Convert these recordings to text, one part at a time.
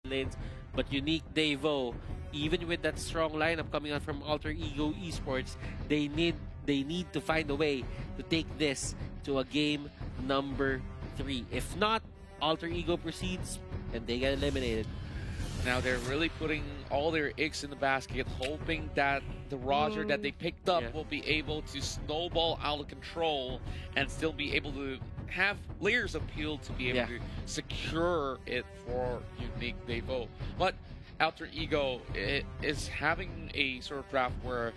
lanes. But Unique DeVu, even with that strong lineup coming out from Alter Ego Esports, they need to find a way to take this to a game number 3. If not, Alter Ego proceeds and they get eliminated. Now they're really putting all their eggs in the basket, hoping that the Roger that they picked up will be able to snowball out of control and still be able to have layers of peel to be able to secure it for Unique DeVu. But Alter Ego is having a sort of draft where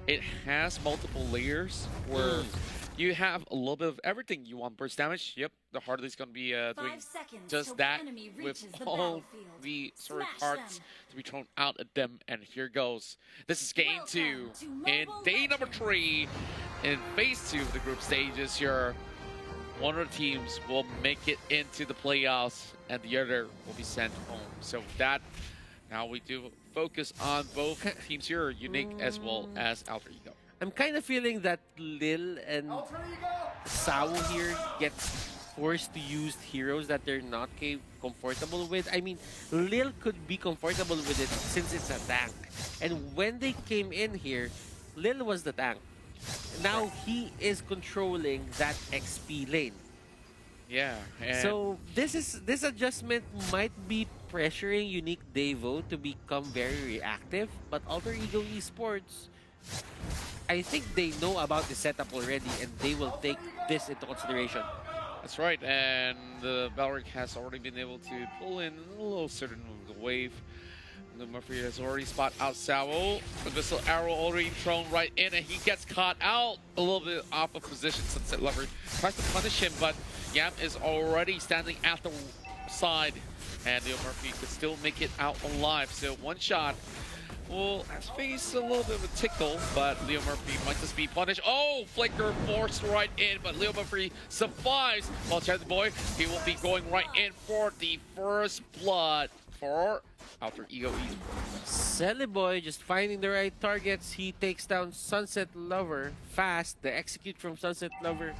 it has multiple layers where you have a little bit of everything. You want burst damage? Yep, the Harley's going to be doing just that with all the sort of cards to be thrown out at them. And here goes. This is game 2 in day number 3 in phase 2 of the group stages here. One of the teams will make it into the playoffs and the other will be sent home. So with that, now we do focus on both teams here, Unique as well as Alter Ego. I'm kind of feeling that Lil and Sao here gets forced to use heroes that they're not comfortable with. I mean, Lil could be comfortable with it since it's a tank. And when they came in here, Lil was the tank. Now he is controlling that XP lane. Yeah. So this adjustment might be pressuring Unique DeVu to become very reactive, but Alter Ego Esports, I think they know about the setup already and they will take this into consideration. That's right, and the Balric has already been able to pull in a little certain of the wave. The Murphy has already spot out Sao. The missile arrow already thrown right in, and he gets caught out a little bit off of position. Sunset Lover tries to punish him, but Yam is already standing at the side, and Leo Murphy could still make it out alive. So one shot will face a little bit of a tickle, but Leo Murphy might just be punished. Oh, Flicker forced right in, but Leo Murphy survives. While Chad the Boy, he will be going right in for the first blood for Alter Ego Esports. Celiboy just finding the right targets. He takes down Sunset Lover fast. The execute from Sunset Lover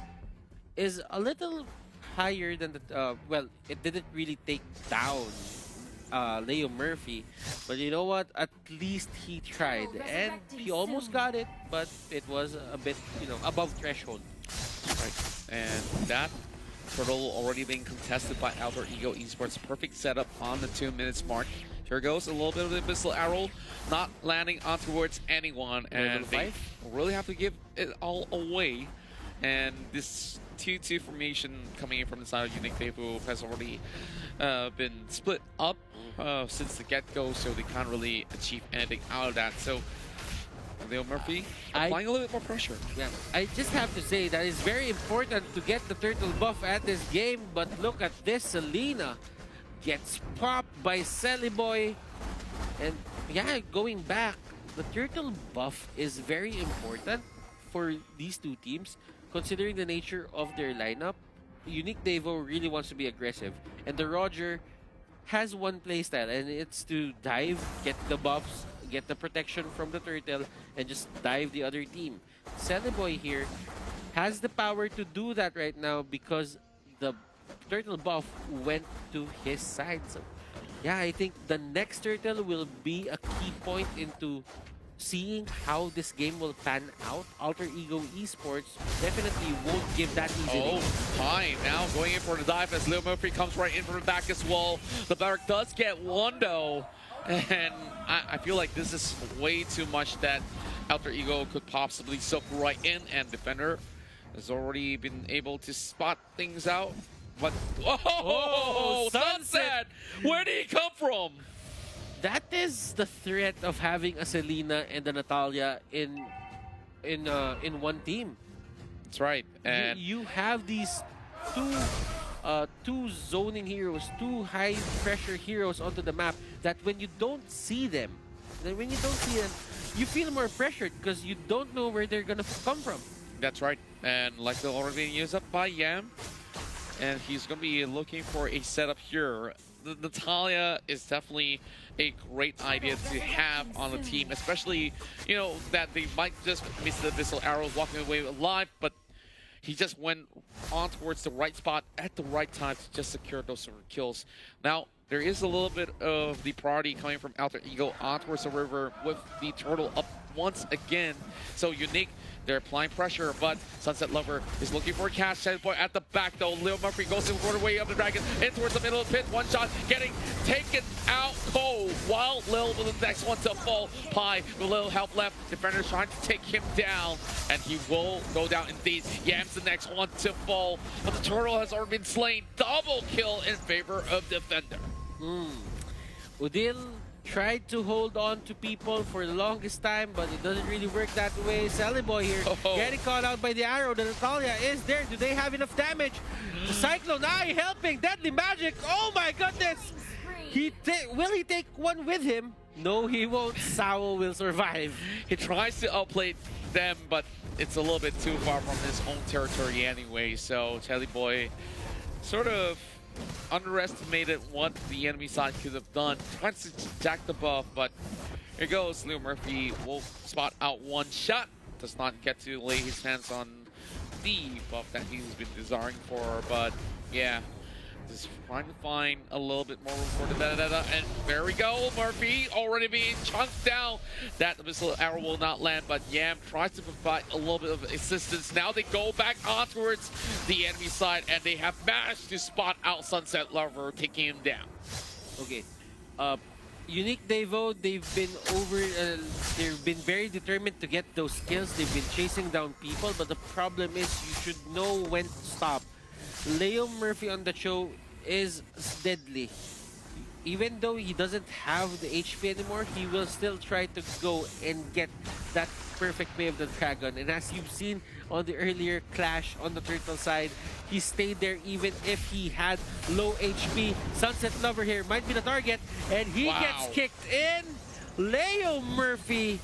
is a little higher than the well, it didn't really take down Leo Murphy, but you know what, at least he tried and he almost got it, but it was a bit, you know, above threshold. Right, and that turtle already being contested by Alter Ego Esports. Perfect setup on the 2 minutes mark. Here goes a little bit of the missile arrow, not landing on towards anyone, and they really have to give it all away. And this 2-2 formation coming in from the side of Unique DeVu has already been split up since the get-go, so they can't really achieve anything out of that. So Leo Murphy applying a little bit more pressure. Yeah, I just have to say that it's very important to get the turtle buff at this game, but look at this, Selena gets popped by Celiboy. And yeah, going back, the turtle buff is very important for these two teams, considering the nature of their lineup. Unique DeVu really wants to be aggressive, and the Roger has one playstyle, and it's to dive, get the buffs, get the protection from the turtle, and just dive the other team. Celiboy here has the power to do that right now because the turtle buff went to his side. So yeah, I think the next turtle will be a key point into seeing how this game will pan out. Alter Ego Esports definitely won't give that easily. Oh, fine. Now going in for the dive as Leo Murphy comes right in from the back as well. The Barrack does get one though. And I feel like this is way too much that Alter Ego could possibly soak right in, and Defender has already been able to spot things out. But oh, Sunset! Where did he come from? That is the threat of having a Selena and a Natalia in one team. That's right. And you have these two zoning heroes, two high pressure heroes onto the map that when you don't see them, you feel more pressured because you don't know where they're gonna come from. That's right. And like they're already being used up by Yam, and he's gonna be looking for a setup here. The Natalia is definitely a great idea to have on the team, especially, you know, that they might just miss the missile arrows walking away alive, but he just went on towards the right spot at the right time to just secure those sort of kills. Now, there is a little bit of the priority coming from Alter Ego on towards the river with the turtle up once again. So Unique, they're applying pressure, but Sunset Lover is looking for a catch. Point at the back though. Lil Murphy goes to the quarter way of the Dragon in towards the middle of the pit. One shot getting taken out cold while Lil with the next one to fall. Pi with a little help left. Defender trying to take him down, and he will go down indeed. Yam's the next one to fall, but the turtle has already been slain. Double kill in favor of Defender. Udil tried to hold on to people for the longest time, but it doesn't really work that way. Sally here getting caught out by the arrow. The Natalia is there. Do they have enough damage? The Cyclone Eye helping. Deadly Magic. Oh my goodness. Will he take one with him? No, he won't. Sao will survive. He tries to outplay them, but it's a little bit too far from his own territory anyway. So Chelly Boy sort of underestimated what the enemy side could have done. Tries to jack the buff, but here goes. Leo Murphy will spot out one shot. Does not get to lay his hands on the buff that he's been desiring for, but yeah. Just trying to find a little bit more room for the and there we go. Murphy already being chunked down. That missile arrow will not land, but Yam tries to provide a little bit of assistance. Now they go back on towards the enemy side, and they have managed to spot out Sunset Lover, taking him down. Okay. Unique DeVu, they've been very determined to get those kills. They've been chasing down people, but the problem is you should know when to stop. Leo Murphy on the show is deadly. Even though he doesn't have the HP anymore, he will still try to go and get that perfect way of the dragon. And as you've seen on the earlier clash on the turtle side, he stayed there even if he had low HP. Sunset Lover here might be the target, and he gets kicked in. Leo Murphy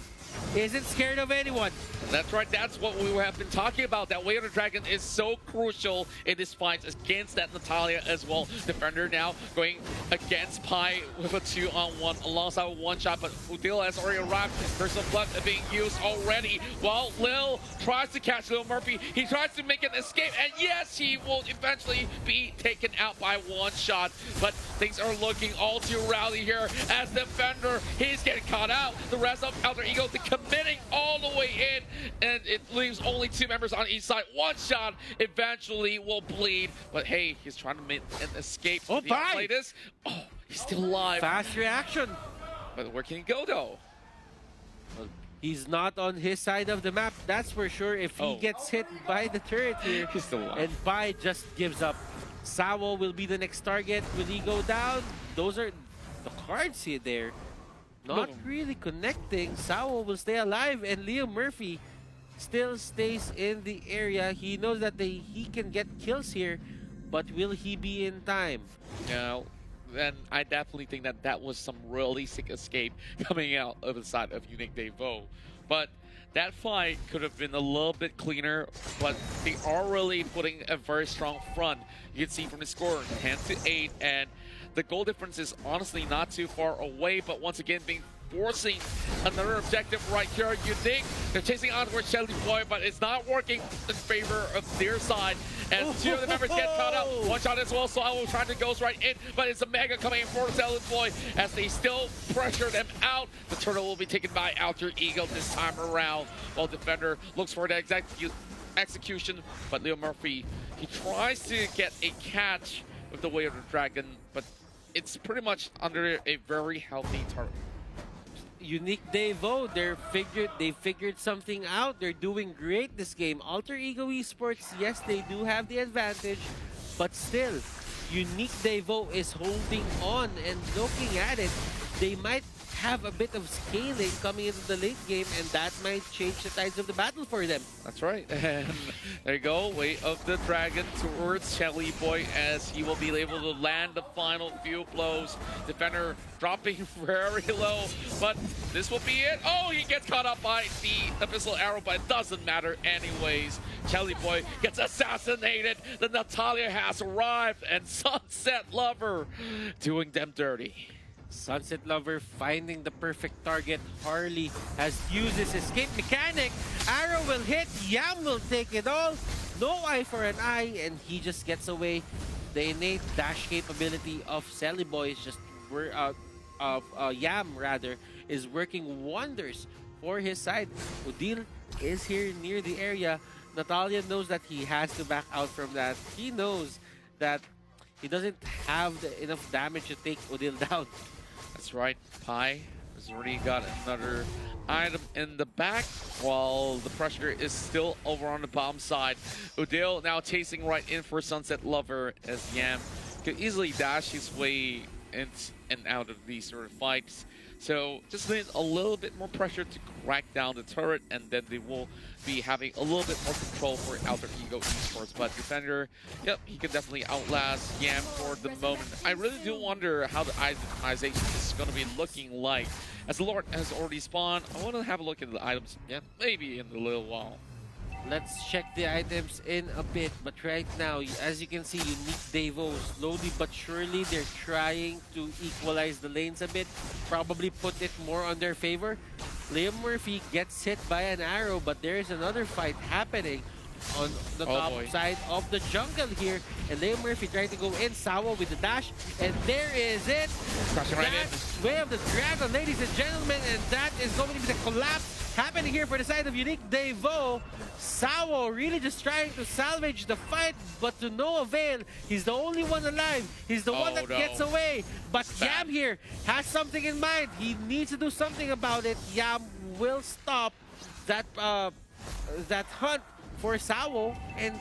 isn't scared of anyone. That's right, that's what we have been talking about. That Way of the Dragon is so crucial in this fight against that Natalia as well. Defender now going against Pi with a 2-on-1 alongside a one shot, but Udil has already arrived. Personal blood being used already while Lil tries to catch Lil Murphy. He tries to make an escape, and yes, he will eventually be taken out by one shot. But things are looking all too rowdy here as Defender, he's getting caught out. The rest of Alter Ego committing all the way in, and it leaves only two members on each side. One shot eventually will bleed, but hey, he's trying to make an escape. Oh, play this. Oh, he's still alive. Fast reaction. But where can he go though? Well, he's not on his side of the map, that's for sure. If he gets hit by the turret here, he's still alive. And Pai just gives up. Sao will be the next target. Will he go down? Those are the cards here there. Not really connecting. Sao will stay alive, and Leo Murphy still stays in the area. He knows that he can get kills here, but will he be in time? No. Then I definitely think that that was some realistic escape coming out of the side of Unique DeVu. But that fight could have been a little bit cleaner, but they are really putting a very strong front. You can see from the score, 10-8, and the goal difference is honestly not too far away, but once again being forcing another objective right here. Unique, they're chasing onward Shelly Boy, but it's not working in favor of their side. And two of the members get caught out. One shot as well, so I will try to goes right in, but it's a Mega coming in for Shelly Boy as they still pressure them out. The turtle will be taken by Alter Ego this time around, while Defender looks for the execution, but Leo Murphy, he tries to get a catch with the Way of the Dragon, but it's pretty much under a very healthy turret. Unique DeVu, they figured something out. They're doing great this game. Alter Ego Esports, yes, they do have the advantage, but still, Unique DeVu is holding on, and looking at it, they might have a bit of scaling coming into the late game, and that might change the tides of the battle for them. That's right. And there you go, Way of the Dragon towards Shelly Boy as he will be able to land the final few blows. Defender dropping very low, but this will be it. Oh, he gets caught up by the Abyssal Arrow, but it doesn't matter anyways. Shelly Boy gets assassinated. The Natalia has arrived, and Sunset Lover doing them dirty. Sunset Lover finding the perfect target. Harley has used his escape mechanic. Arrow will hit. Yam will take it all. no eye for an eye, and he just gets away. The innate dash capability of Celiboy is just Yam rather is working wonders for his side. Udil is here near the area. Natalia knows that he has to back out from that. He knows that he doesn't have enough damage to take Udil down. That's right. Pi has already got another item in the back, while the pressure is still over on the bottom side. Udil now chasing right in for Sunset Lover, as Yam could easily dash his way in and out of these sort of fights. So just need a little bit more pressure to crack down the turret, and then they will be having a little bit more control for Alter Ego Esports. But Defender, yep, he can definitely outlast Yam for the moment. I really do wonder how the itemization is going to be looking like. As the Lord has already spawned, I want to have a look at the items, yeah, maybe in a little while. Let's check the items in a bit, but right now, as you can see, Unique DeVu, slowly but surely, they're trying to equalize the lanes a bit, probably put it more on their favor. Liam Murphy gets hit by an arrow, but there is another fight happening on the top side of the jungle here, and Liam Murphy trying to go in, Sawa with the dash, and there is it! Crashing right in. Way of the dragon, ladies and gentlemen, and that is going to be the collapse happening here for the side of Unique DeVu. Sawo really just trying to salvage the fight, but to no avail. He's the only one alive. He's the one that gets away. But Yam here has something in mind. He needs to do something about it. Yam will stop that that hunt for Sawo and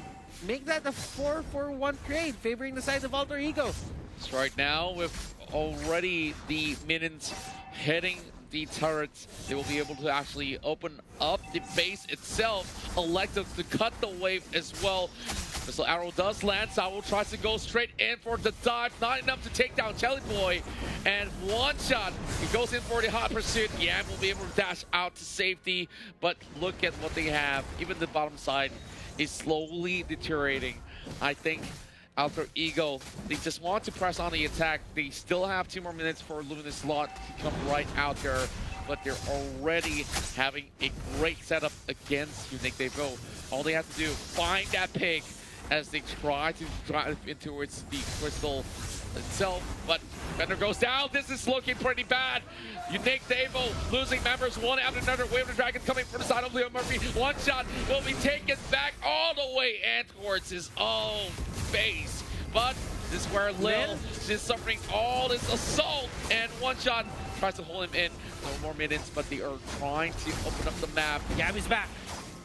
make that a 4-for-1 trade, favoring the side of Alter Ego. So right now, with already the minions heading the turrets, they will be able to actually open up the base itself. Elective to cut the wave as well. Missile arrow does land. Sawo tries to go straight in for the dive. Not enough to take down Jelly Boy. And one shot. He goes in for the hot pursuit. Yam will be able to dash out to safety. But look at what they have. Even the bottom side is slowly deteriorating. I think Alter Ego, they just want to press on the attack. They still have 2 more minutes for Luminous Lot to come right out there, but they're already having a great setup against Unique DeVu. All they have to do, find that pig as they try to drive into towards the crystal itself, but Bender goes down. This is looking pretty bad. Unique DeVu losing members one after another. Wave of the Dragon coming from the side of Leo Murphy. One shot will be taken back all the way and towards his own base. But this is where Lil is suffering all this assault, and one shot tries to hold him in. No more minutes, but they are trying to open up the map. Yam is back.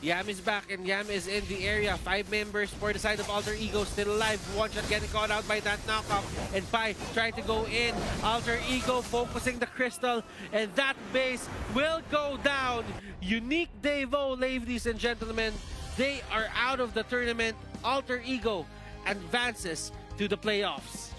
Yam is back, and Yam is in the area. 5 members for the side of Alter Ego still alive. One shot getting caught out by that knockoff, and Pi trying to go in. Alter Ego focusing the crystal, and that base will go down. Unique DeVu, ladies and gentlemen, they are out of the tournament. Alter Ego advances to the playoffs.